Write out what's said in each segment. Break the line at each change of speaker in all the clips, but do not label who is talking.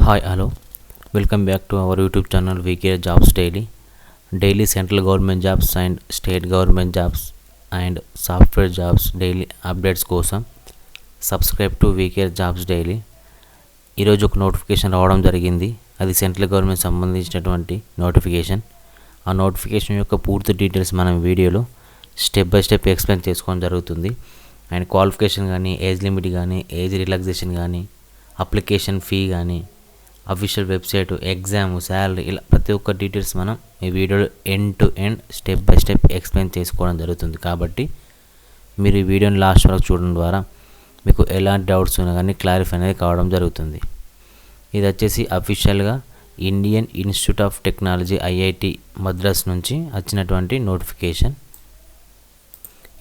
Hi, hello. Welcome back to our YouTube channel VK Jobs Daily. Daily central government jobs and state government jobs and software jobs daily updates కోసం subscribe to VK jobs daily. ఈరోజు ఒక notification రావడం జరిగింది. అది central government సంబంధించినటువంటి notification. ఆ notification యొక్క పూర్తి డీటెయిల్స్ మనం వీడియోలో స్టెప్ బై స్టెప్ ఎక్స్ప్లెయిన్ చేసుకోవడం జరుగుతుంది. అండ్ క్వాలిఫికేషన్ కానీ, ఏజ్ లిమిట్ కానీ, ఏజ్ రిలాక్సేషన్ కానీ, అప్లికేషన్ ఫీ కానీ, అఫీషియల్ వెబ్సైట్, ఎగ్జామ్, శాలరీ, ఇలా ప్రతి ఒక్క డీటెయిల్స్ మనం ఈ వీడియోలో end to end step by step explain చేసుకోవడం జరుగుతుంది. కాబట్టి మీరు ఈ వీడియోని లాస్ట్ వరకు చూడడం ద్వారా మీకు ఎలాంటి డౌట్స్ ఉన్నా కానీ క్లారిఫై అనేది కావడం జరుగుతుంది. ఇది వచ్చేసి అఫీషియల్గా Indian Institute of Technology IIT Madras నుంచి వచ్చినటువంటి నోటిఫికేషన్.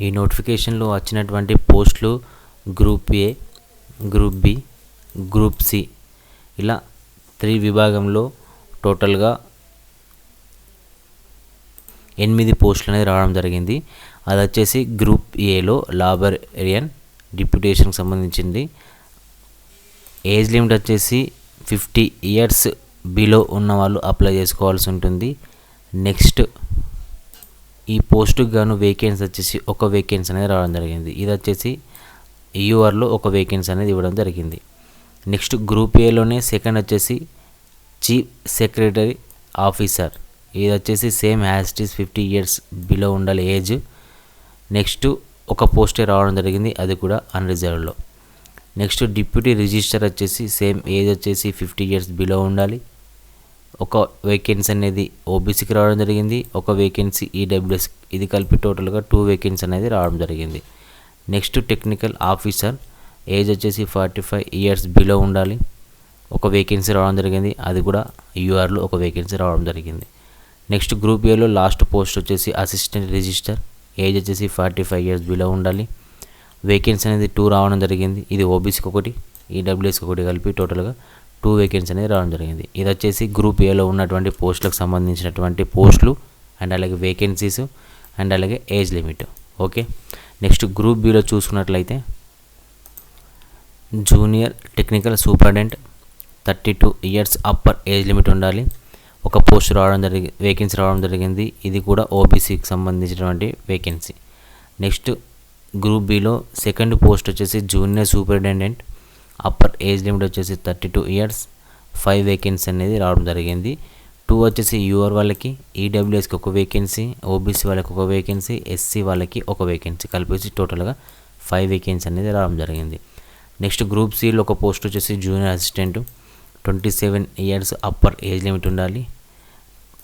ఈ నోటిఫికేషన్లో వచ్చినటువంటి పోస్టులు group A, group B, group C, ఇలా 3 విభాగంలో టోటల్గా 8 పోస్టులు అనేది రావడం జరిగింది. అది వచ్చేసి గ్రూప్ ఏలో లాబరేరియన్ డిప్యూటేషన్కి సంబంధించింది. ఏజ్ లిమిట్ వచ్చేసి 50 ఇయర్స్ బిలో ఉన్న వాళ్ళు అప్లై చేసుకోవాల్సి ఉంటుంది. నెక్స్ట్ ఈ పోస్టుకు గాను వేకెన్సీ వచ్చేసి ఒక వేకెన్సీ అనేది రావడం జరిగింది. ఇది వచ్చేసి యూఆర్లో ఒక వేకెన్సీ అనేది ఇవ్వడం జరిగింది. నెక్స్ట్ గ్రూప్ ఏలోనే సెకండ్ వచ్చేసి చీఫ్ సెక్రటరీ ఆఫీసర్. ఇది వచ్చేసి same as it is 50 years below ఉండాలి ఏజ్. నెక్స్ట్ ఒక పోస్టే రావడం జరిగింది, అది కూడా అన్రిజర్వ్డ్లో. నెక్స్ట్ డిప్యూటీ రిజిస్టర్ వచ్చేసి సేమ్ ఏజ్ వచ్చేసి 50 ఇయర్స్ బిలో ఉండాలి. ఒక వేకెన్సీ అనేది ఓబీసీకి రావడం జరిగింది, ఒక వేకెన్సీ ఈడబ్ల్యూఎస్. ఇది కలిపి టోటల్గా 2 వేకెన్సీ అనేది రావడం జరిగింది. నెక్స్ట్ టెక్నికల్ ఆఫీసర్ ఏజ్ వచ్చేసి 45 ఇయర్స్ బిలో ఉండాలి, ఒక వేకెన్సీ రావడం జరిగింది, అది కూడా యూఆర్లో ఒక వేకెన్సీ రావడం జరిగింది. నెక్స్ట్ గ్రూప్ ఏలో లాస్ట్ పోస్ట్ వచ్చేసి అసిస్టెంట్ రిజిస్టర్, ఏజ్ వచ్చేసి 45 ఇయర్స్ బిలో ఉండాలి, వేకెన్సీ అనేది 2 రావడం జరిగింది. ఇది ఓబీసీకి ఒకటి, ఈడబ్ల్యూఎస్కి ఒకటి కలిపి టోటల్గా 2 వేకెన్సీ అనేది రావడం జరిగింది. ఇది వచ్చేసి గ్రూప్ ఏలో ఉన్నటువంటి పోస్టులకు సంబంధించినటువంటి పోస్టులు అండ్ అలాగే వేకెన్సీస్ అండ్ అలాగే age limit. Okay, next group below చూసుకున్నట్లయితే junior technical superintendent 32 years upper age limit ఉండాలి, ఒక పోస్ట్ రావడం వేకెన్సీ రావడం జరిగింది. ఇది కూడా ఓబీసీకి సంబంధించినటువంటి vacancy. Next group below second post వచ్చేసి junior superintendent, upper age limit వచ్చేసి 32 ఇయర్స్, 5 వేకెన్సీ అనేది రావడం జరిగింది. 2 వచ్చేసి యూఆర్ వాళ్ళకి, ఈడబ్ల్యూఎస్కి ఒక వేకెన్సీ, ఓబీసీ వాళ్ళకి ఒక వేకెన్సీ, ఎస్సీ వాళ్ళకి ఒక వేకెన్సీ, కలిపేసి టోటల్గా 5 వేకెన్సీ అనేది రావడం జరిగింది. నెక్స్ట్ గ్రూప్ సిలో ఒక పోస్ట్ వచ్చేసి junior assistant, 27 years upper age limit ఉండాలి,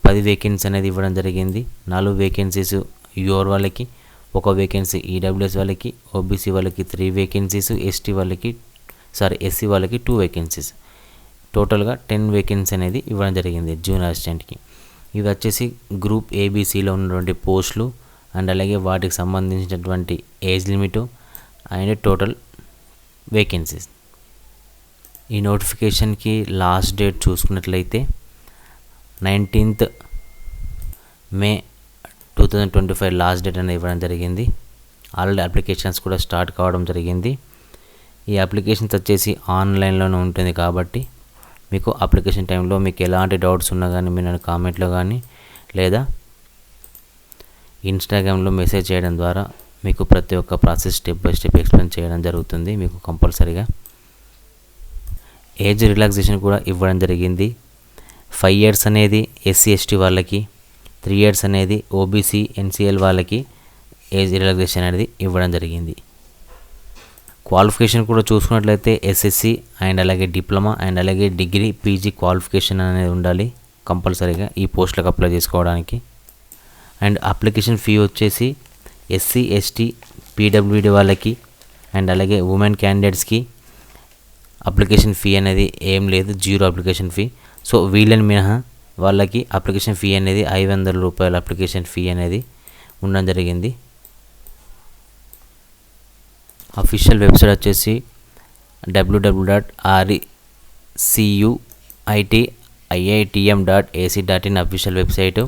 10 వేకెన్సీ అనేది ఇవ్వడం జరిగింది. 4 వేకెన్సీస్ యూఆర్ వాళ్ళకి, ఒక వేకెన్సీ ఈడబ్ల్యూఎస్ వాళ్ళకి, ఓబీసీ వాళ్ళకి 3 వేకెన్సీస్, ఎస్సీ వాళ్ళకి 2 వేకెన్సీస్, టోటల్గా 10 వేకెన్సీ అనేది ఇవ్వడం జరిగింది జూనియర్ అసిస్టెంట్కి. ఇవి వచ్చేసి గ్రూప్ ఏబీసీలో ఉన్నటువంటి పోస్టులు అండ్ అలాగే వాటికి సంబంధించినటువంటి age limit and total vacancies. ఈ నోటిఫికేషన్కి లాస్ట్ డేట్ చూసుకున్నట్లయితే 19th మే 2025 లాస్ట్ డేట్ అనేది ఇవ్వడం జరిగింది. ఆల్రెడీ అప్లికేషన్స్ కూడా స్టార్ట్ కావడం జరిగింది. ఈ అప్లికేషన్స్ వచ్చేసి ఆన్లైన్లోనే ఉంటుంది కాబట్టి మీకు అప్లికేషన్ టైంలో మీకు ఎలాంటి డౌట్స్ ఉన్నా కానీ మీరు నన్ను కామెంట్లో కానీ లేదా ఇన్స్టాగ్రామ్లో మెసేజ్ చేయడం ద్వారా మీకు ప్రతి ఒక్క process step by step explain చేయడం జరుగుతుంది. మీకు కంపల్సరీగా ఏజ్ రిలాక్సేషన్ కూడా ఇవ్వడం జరిగింది. 5 ఇయర్స్ అనేది ఎస్సీ ఎస్టీ వాళ్ళకి, 3 ఇయర్స్ అనేది ఓబీసీ ఎన్సీఎల్ వాళ్ళకి ఏజ్ రిలాక్సేషన్ అనేది ఇవ్వడం జరిగింది. క్వాలిఫికేషన్ కూడా చూసుకున్నట్లయితే ఎస్ఎస్సి అండ్ అలాగే డిప్లొమా అండ్ అలాగే డిగ్రీ పీజీ క్వాలిఫికేషన్ అనేది ఉండాలి కంపల్సరీగా ఈ పోస్టులకు అప్లై చేసుకోవడానికి. అండ్ అప్లికేషన్ ఫీ వచ్చేసి ఎస్సీ ఎస్టీ పీడబ్ల్యూడీ వాళ్ళకి అండ్ అలాగే ఉమెన్ క్యాండిడేట్స్కి అప్లికేషన్ ఫీ అనేది ఏం లేదు, 0 అప్లికేషన్ ఫీ. సో వీళ్ళని మినహా వాళ్ళకి అప్లికేషన్ ఫీ అనేది 500 రూపాయల అప్లికేషన్ ఫీ అనేది ఉండడం జరిగింది. అఫీషియల్ వెబ్సైట్ వచ్చేసి www.recuitiitm.ac.in అఫీషియల్ వెబ్సైటు.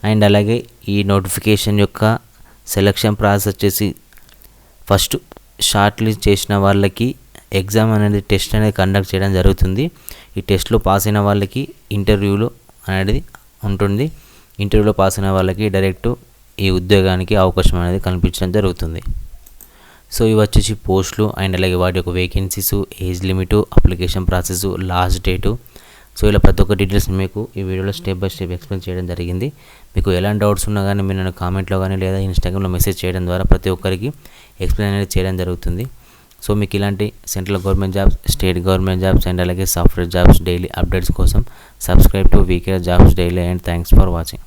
అండ్ అలాగే ఈ నోటిఫికేషన్ యొక్క సెలక్షన్ ప్రాసెస్ వచ్చేసి ఫస్ట్ షార్ట్ లిస్ట్ చేసిన వాళ్ళకి ఎగ్జామ్ అనేది టెస్ట్ అనేది కండక్ట్ చేయడం జరుగుతుంది. ఈ టెస్ట్లో పాస్ అయిన వాళ్ళకి ఇంటర్వ్యూలో అనేది ఉంటుంది. ఇంటర్వ్యూలో పాస్ అయిన వాళ్ళకి డైరెక్ట్ ఈ ఉద్యోగానికి అవకాశం అనేది కల్పించడం జరుగుతుంది. సో ఇవి వచ్చేసి పోస్టులు అండ్ అలాగే వాటి యొక్క vacancies, age limit, application process, last date. So ఇలా ప్రతి ఒక్క డీటెయిల్స్ మీకు ఈ వీడియోలో స్టెప్ బై స్టెప్ ఎక్స్ప్లెయిన్ చేయడం జరిగింది. మీకు ఎలాంటి డౌట్స్ ఉన్నా కానీ మీరు నన్ను కామెంట్లో కానీ లేదా ఇన్స్టాగ్రామ్లో మెసేజ్ చేయడం ద్వారా ప్రతి ఒక్కరికి ఎక్స్ప్లెయిన్ అనేది చేయడం జరుగుతుంది. సో మీకు ఇలాంటి central government jobs, state government jobs and అలాగే సాఫ్ట్వేర్ జాబ్స్ డైలీ అప్డేట్స్ కోసం subscribe to VK jobs daily and thanks for watching.